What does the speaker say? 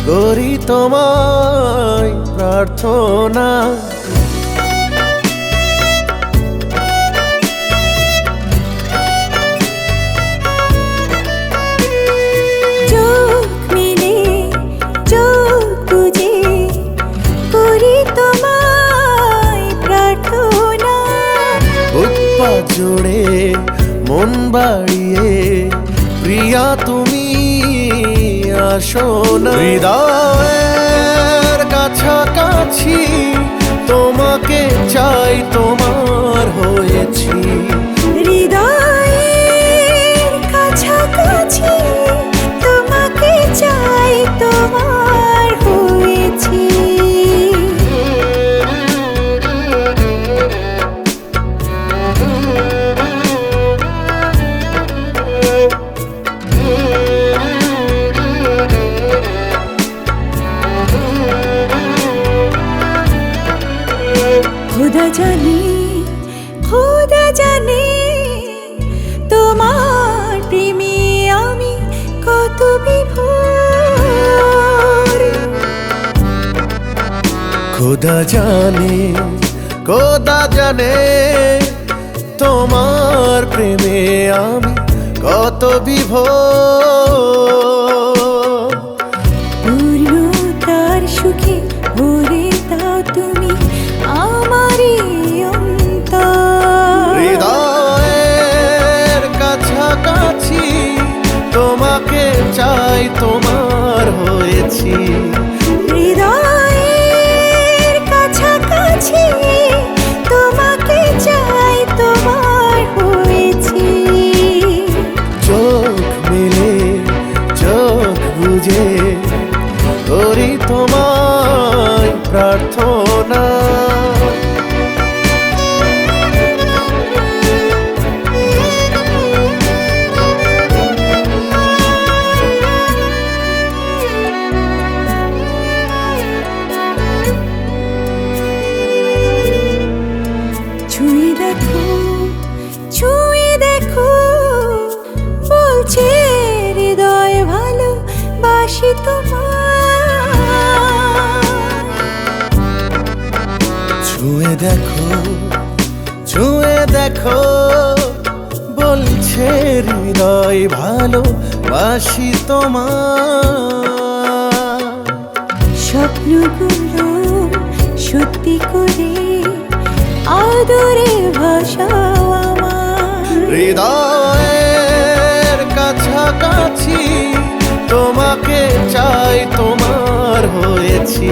করি তোমায় প্রার্থনা। চোখ মেলে চোখ বুজে করি তোমায় প্রার্থনা। বুক-পা জোড়ে মন বাড়িয়ে প্রিয়া তুমি আসো না। হৃদয়ের কাছাকাছি তোমাকে চাই, তোমার হয়েছি। হৃদয়ের কাছাকাছি তোমাকে চাই, তোমার হয়েছি। খোদা জানে, খোদা জানে তোমার প্রেমে আমি কত বিভোর। খোদা জানে, খোদা জানে তোমার প্রেমে আমি কত বিভোর। পূর্ণতার সুখে ভরে দাও তুমি আমারই অন্তর। হৃদয়ের কাছাকাছি তোমাকে চাই, তোমার হয়েছি। হৃদয়ের কাছাকাছি তোমাকে চাই, তোমার হয়েছি। চোখ মেলে চোখ বুঝে করি তোমায় প্রার্থনা। ছুঁয়ে দেখো, ছুঁয়ে দেখো বলছে হৃদয় ভালোবাসি তোমার। ছুঁয়ে দেখো, ছুঁয়ে দেখো বলছে হৃদয় ভালোবাসি তোমার। স্বপ্নগুলো সত্যি করে আদরে ভাষাও আমার। হৃদয়ের কাছাকাছি তোমাকে চাই, তোমার হয়েছি।